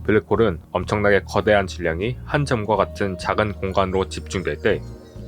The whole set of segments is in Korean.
블랙홀은 엄청나게 거대한 질량이 한 점과 같은 작은 공간으로 집중될 때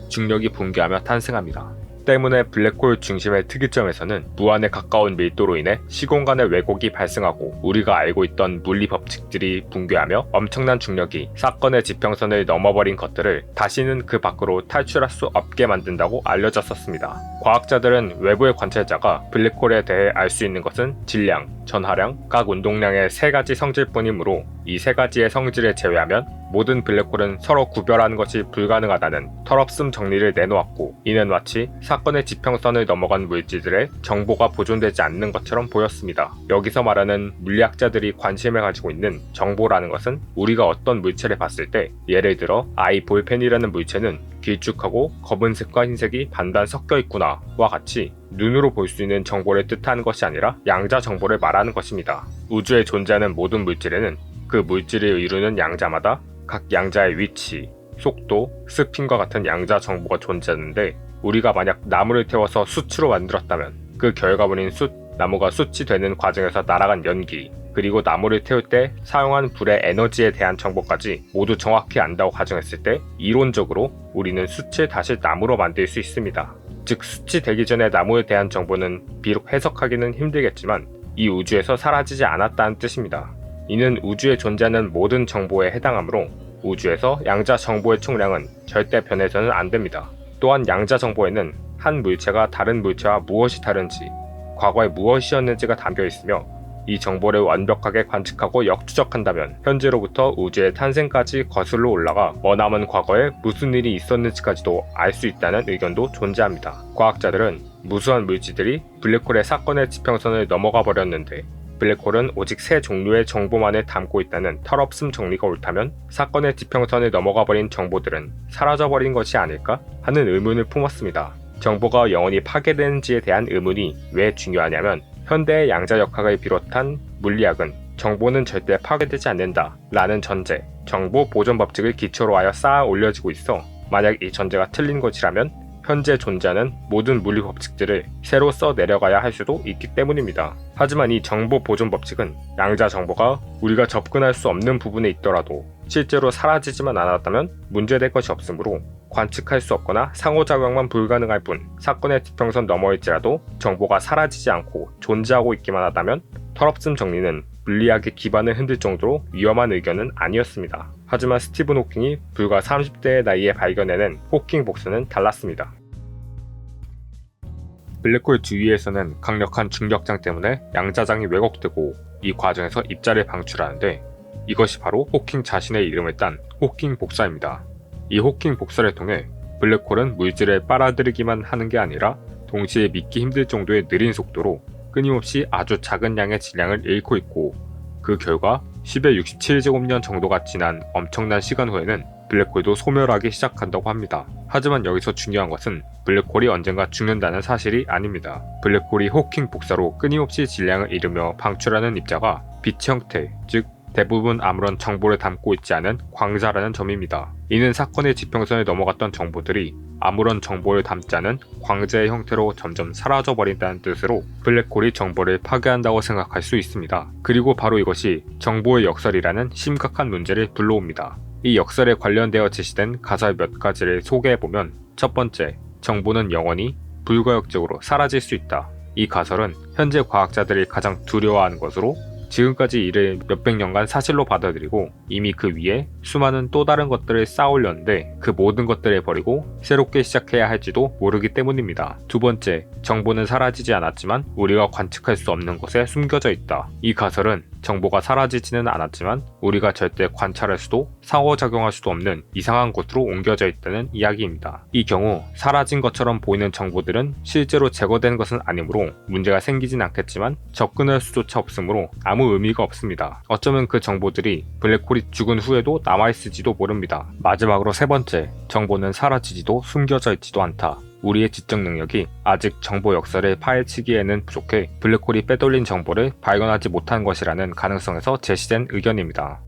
중력이 붕괴하며 탄생합니다. 때문에 블랙홀 중심의 특이점에서는 무한에 가까운 밀도로 인해 시공간의 왜곡이 발생하고 우리가 알고 있던 물리 법칙들이 붕괴하며 엄청난 중력이 사건의 지평선을 넘어버린 것들을 다시는 그 밖으로 탈출할 수 없게 만든다고 알려졌었습니다. 과학자들은 외부의 관찰자가 블랙홀에 대해 알 수 있는 것은 질량, 전하량, 각 운동량의 세 가지 성질뿐이므로 이 세 가지의 성질을 제외하면 모든 블랙홀은 서로 구별하는 것이 불가능하다는 털없음 정리를 내놓았고, 이는 마치 사건의 지평선을 넘어간 물질들의 정보가 보존되지 않는 것처럼 보였습니다. 여기서 말하는 물리학자들이 관심을 가지고 있는 정보라는 것은 우리가 어떤 물체를 봤을 때, 예를 들어 아이 볼펜이라는 물체는 길쭉하고 검은색과 흰색이 반반 섞여 있구나 와 같이 눈으로 볼 수 있는 정보를 뜻하는 것이 아니라 양자 정보를 말하는 것입니다. 우주에 존재하는 모든 물질에는 그 물질을 이루는 양자마다 각 양자의 위치, 속도, 스핀과 같은 양자 정보가 존재하는데, 우리가 만약 나무를 태워서 숯으로 만들었다면 그 결과물인 나무가 숯이 되는 과정에서 날아간 연기, 그리고 나무를 태울 때 사용한 불의 에너지에 대한 정보까지 모두 정확히 안다고 가정했을 때 이론적으로 우리는 숯을 다시 나무로 만들 수 있습니다. 즉, 숯이 되기 전에 나무에 대한 정보는 비록 해석하기는 힘들겠지만 이 우주에서 사라지지 않았다는 뜻입니다. 이는 우주에 존재하는 모든 정보에 해당하므로 우주에서 양자 정보의 총량은 절대 변해서는 안 됩니다. 또한 양자 정보에는 한 물체가 다른 물체와 무엇이 다른지, 과거에 무엇이었는지가 담겨 있으며, 이 정보를 완벽하게 관측하고 역추적한다면 현재로부터 우주의 탄생까지 거슬러 올라가 머나먼 과거에 무슨 일이 있었는지까지도 알 수 있다는 의견도 존재합니다. 과학자들은 무수한 물질들이 블랙홀의 사건의 지평선을 넘어가 버렸는데, 블랙홀은 오직 세 종류의 정보만을 담고 있다는 털없음 정리가 옳다면 사건의 지평선을 넘어가 버린 정보들은 사라져버린 것이 아닐까 하는 의문을 품었습니다. 정보가 영원히 파괴되는지에 대한 의문이 왜 중요하냐면, 현대의 양자역학을 비롯한 물리학은 정보는 절대 파괴되지 않는다 라는 전제, 정보 보존 법칙을 기초로 하여 쌓아 올려지고 있어 만약 이 전제가 틀린 것이라면 현재 존재하는 모든 물리 법칙들을 새로 써 내려가야 할 수도 있기 때문입니다. 하지만 이 정보 보존 법칙은 양자 정보가 우리가 접근할 수 없는 부분에 있더라도 실제로 사라지지만 않았다면 문제될 것이 없으므로 관측할 수 없거나 상호작용만 불가능할 뿐, 사건의 지평선 너머일지라도 정보가 사라지지 않고 존재하고 있기만 하다면 털없음 정리는 물리학의 기반을 흔들 정도로 위험한 의견은 아니었습니다. 하지만 스티븐 호킹이 불과 30대의 나이에 발견해낸 호킹 복사는 달랐습니다. 블랙홀 주위에서는 강력한 중력장 때문에 양자장이 왜곡되고 이 과정에서 입자를 방출하는데, 이것이 바로 호킹 자신의 이름을 딴 호킹 복사입니다. 이 호킹 복사를 통해 블랙홀은 물질을 빨아들이기만 하는 게 아니라 동시에 믿기 힘들 정도의 느린 속도로 끊임없이 아주 작은 양의 질량을 잃고 있고, 그 결과 10의 67제곱년 정도가 지난 엄청난 시간 후에는 블랙홀도 소멸하기 시작한다고 합니다. 하지만 여기서 중요한 것은 블랙홀이 언젠가 죽는다는 사실이 아닙니다. 블랙홀이 호킹 복사로 끊임없이 질량을 잃으며 방출하는 입자가 빛 형태, 즉 대부분 아무런 정보를 담고 있지 않은 광자라는 점입니다. 이는 사건의 지평선을 넘어갔던 정보들이 아무런 정보를 담지 않은 광자의 형태로 점점 사라져버린다는 뜻으로 블랙홀이 정보를 파괴한다고 생각할 수 있습니다. 그리고 바로 이것이 정보의 역설이라는 심각한 문제를 불러옵니다. 이 역설에 관련되어 제시된 가설 몇 가지를 소개해보면, 첫 번째, 정보는 영원히 불가역적으로 사라질 수 있다. 이 가설은 현재 과학자들이 가장 두려워하는 것으로 지금까지 이를 몇백 년간 사실로 받아들이고 이미 그 위에 수많은 또 다른 것들을 쌓아올렸는데 그 모든 것들을 버리고 새롭게 시작해야 할지도 모르기 때문입니다. 두 번째, 정보는 사라지지 않았지만 우리가 관측할 수 없는 곳에 숨겨져 있다. 이 가설은 정보가 사라지지는 않았지만 우리가 절대 관찰할 수도 상호작용할 수도 없는 이상한 곳으로 옮겨져 있다는 이야기입니다. 이 경우 사라진 것처럼 보이는 정보들은 실제로 제거된 것은 아니므로 문제가 생기진 않겠지만 접근할 수조차 없으므로 아무 의미가 없습니다. 어쩌면 그 정보들이 블랙홀이 죽은 후에도 남아있을지도 모릅니다. 마지막으로 세 번째, 정보는 사라지지도 숨겨져 있지도 않다. 우리의 지적 능력이 아직 정보 역설을 파헤치기에는 부족해 블랙홀이 빼돌린 정보를 발견하지 못한 것이라는 가능성에서 제시된 의견입니다.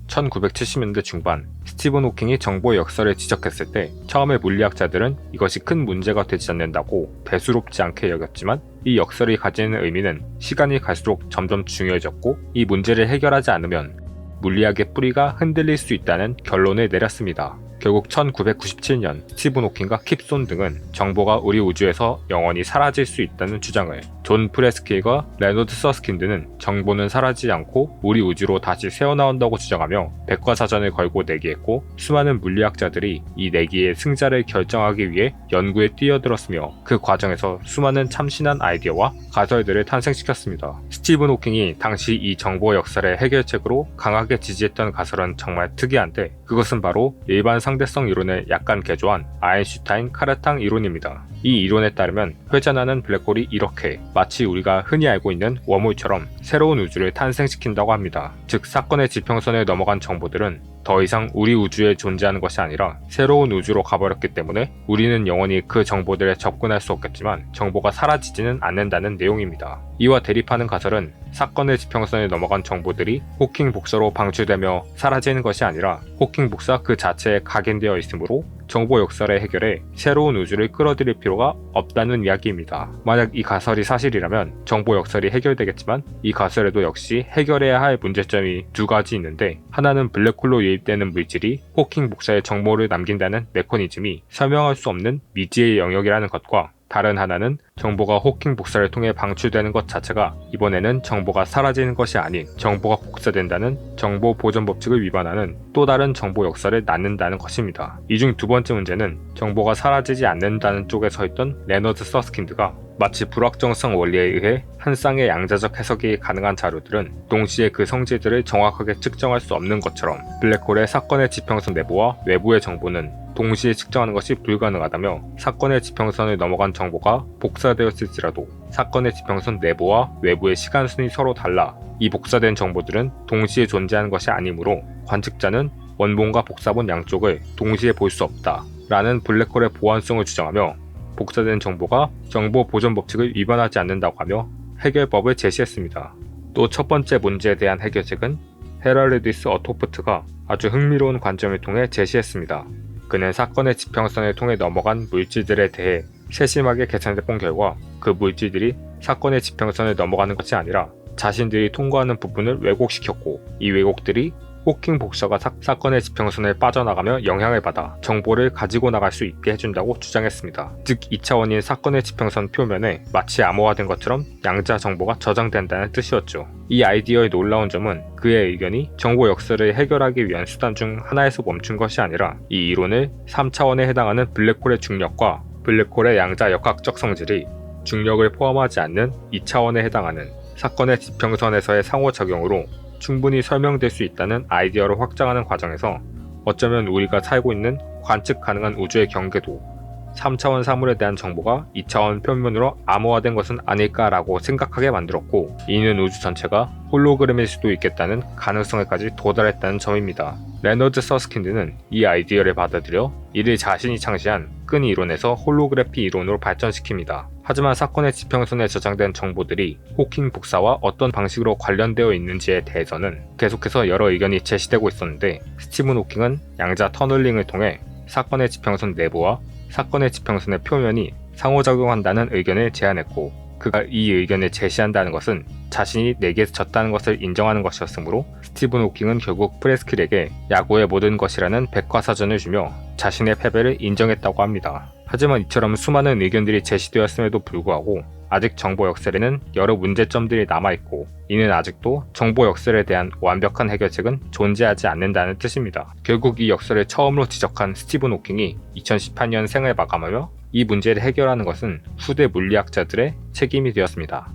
1970년대 중반 스티븐 호킹이 정보 역설을 지적했을 때 처음에 물리학자들은 이것이 큰 문제가 되지 않는다고 대수롭지 않게 여겼지만 이 역설이 가지는 의미는 시간이 갈수록 점점 중요해졌고 이 문제를 해결하지 않으면 물리학의 뿌리가 흔들릴 수 있다는 결론을 내렸습니다. 결국 1997년 스티븐 호킹과 킵손 등은 정보가 우리 우주에서 영원히 사라질 수 있다는 주장을, 존 프레스킬과 레너드 서스킨드는 정보는 사라지지 않고 우리 우주로 다시 새어나온다고 주장하며 백과사전을 걸고 내기했고, 수많은 물리학자들이 이 내기의 승자를 결정하기 위해 연구에 뛰어들었으며 그 과정에서 수많은 참신한 아이디어와 가설들을 탄생시켰습니다. 스티븐 호킹이 당시 이 정보 역설의 해결책으로 강하게 지지했던 가설은 정말 특이한데, 그것은 바로 일반 상대성 이론을 약간 개조한 아인슈타인 카르탕 이론입니다. 이 이론에 따르면 회전하는 블랙홀이 이렇게 마치 우리가 흔히 알고 있는 웜홀처럼 새로운 우주를 탄생시킨다고 합니다. 즉, 사건의 지평선을 넘어간 정보들은 더 이상 우리 우주에 존재하는 것이 아니라 새로운 우주로 가버렸기 때문에 우리는 영원히 그 정보들에 접근할 수 없겠지만 정보가 사라지지는 않는다는 내용입니다. 이와 대립하는 가설은 사건의 지평선을 넘어간 정보들이 호킹 복사로 방출되며 사라지는 것이 아니라 호킹 복사 그 자체에 각인되어 있으므로 정보 역설의 해결에 새로운 우주를 끌어들일 필요가 없다는 이야기입니다. 만약 이 가설이 사실이라면 정보 역설이 해결되겠지만 이 가설에도 역시 해결해야 할 문제점이 두 가지 있는데, 하나는 블랙홀로 유입되는 물질이 호킹 복사에 정보를 남긴다는 메커니즘이 설명할 수 없는 미지의 영역이라는 것과, 다른 하나는 정보가 호킹 복사를 통해 방출되는 것 자체가 이번에는 정보가 사라지는 것이 아닌 정보가 복사된다는 정보 보존 법칙을 위반하는 또 다른 정보 역설을 낳는다는 것입니다. 이 중 두 번째 문제는 정보가 사라지지 않는다는 쪽에 서 있던 레너드 서스킨드가 마치 불확정성 원리에 의해 한 쌍의 양자적 해석이 가능한 자료들은 동시에 그 성질들을 정확하게 측정할 수 없는 것처럼 블랙홀의 사건의 지평선 내부와 외부의 정보는 동시에 측정하는 것이 불가능하다며, 사건의 지평선을 넘어간 정보가 복사되었을지라도 사건의 지평선 내부와 외부의 시간순이 서로 달라 이 복사된 정보들은 동시에 존재하는 것이 아니므로 관측자는 원본과 복사본 양쪽을 동시에 볼 수 없다 라는 블랙홀의 보안성을 주장하며 복사된 정보가 정보 보존 법칙을 위반하지 않는다고 하며 해결법을 제시했습니다. 또 첫 번째 문제에 대한 해결책은 헤라르디스 어토프트가 아주 흥미로운 관점을 통해 제시했습니다. 그는 사건의 지평선을 통해 넘어간 물질들에 대해 세심하게 계산해본 결과 그 물질들이 사건의 지평선을 넘어가는 것이 아니라 자신들이 통과하는 부분을 왜곡시켰고, 이 왜곡들이 호킹 복사가 사건의 지평선을 빠져나가며 영향을 받아 정보를 가지고 나갈 수 있게 해준다고 주장했습니다. 즉 2차원인 사건의 지평선 표면에 마치 암호화된 것처럼 양자 정보가 저장된다는 뜻이었죠. 이 아이디어의 놀라운 점은 그의 의견이 정보 역설을 해결하기 위한 수단 중 하나에서 멈춘 것이 아니라 이 이론을 3차원에 해당하는 블랙홀의 중력과 블랙홀의 양자 역학적 성질이 중력을 포함하지 않는 2차원에 해당하는 사건의 지평선에서의 상호작용으로 충분히 설명될 수 있다는 아이디어를 확장하는 과정에서 어쩌면 우리가 살고 있는 관측 가능한 우주의 경계도 3차원 사물에 대한 정보가 2차원 표면으로 암호화된 것은 아닐까라고 생각하게 만들었고, 이는 우주 전체가 홀로그램일 수도 있겠다는 가능성에까지 도달했다는 점입니다. 레너드 서스킨드는 이 아이디어를 받아들여 이를 자신이 창시한 끈 이론에서 홀로그래피 이론으로 발전시킵니다. 하지만 사건의 지평선에 저장된 정보들이 호킹 복사와 어떤 방식으로 관련되어 있는지에 대해서는 계속해서 여러 의견이 제시되고 있었는데, 스티븐 호킹은 양자 터널링을 통해 사건의 지평선 내부와 사건의 지평선의 표면이 상호작용한다는 의견을 제안했고, 그가 이 의견을 제시한다는 것은 자신이 내게서 졌다는 것을 인정하는 것이었으므로 스티븐 호킹은 결국 프레스킬에게 야구의 모든 것이라는 백과사전을 주며 자신의 패배를 인정했다고 합니다. 하지만 이처럼 수많은 의견들이 제시되었음에도 불구하고 아직 정보 역설에는 여러 문제점들이 남아있고, 이는 아직도 정보 역설에 대한 완벽한 해결책은 존재하지 않는다는 뜻입니다. 결국 이 역설을 처음으로 지적한 스티븐 호킹이 2018년 생을 마감하며 이 문제를 해결하는 것은 후대 물리학자들의 책임이 되었습니다.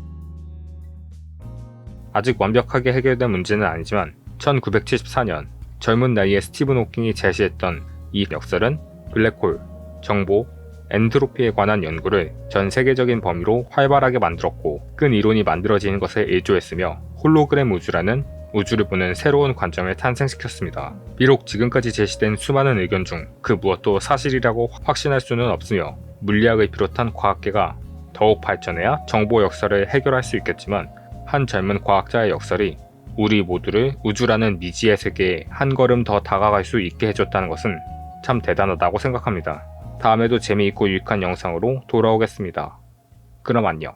아직 완벽하게 해결된 문제는 아니지만 1974년 젊은 나이에 스티븐 호킹이 제시했던 이 역설은 블랙홀, 정보, 엔트로피에 관한 연구를 전 세계적인 범위로 활발하게 만들었고, 끈 이론이 만들어지는 것에 일조했으며 홀로그램 우주라는 우주를 보는 새로운 관점을 탄생시켰습니다. 비록 지금까지 제시된 수많은 의견 중 그 무엇도 사실이라고 확신할 수는 없으며 물리학을 비롯한 과학계가 더욱 발전해야 정보 역설을 해결할 수 있겠지만, 한 젊은 과학자의 역설이 우리 모두를 우주라는 미지의 세계에 한 걸음 더 다가갈 수 있게 해줬다는 것은 참 대단하다고 생각합니다. 다음에도 재미있고 유익한 영상으로 돌아오겠습니다. 그럼 안녕.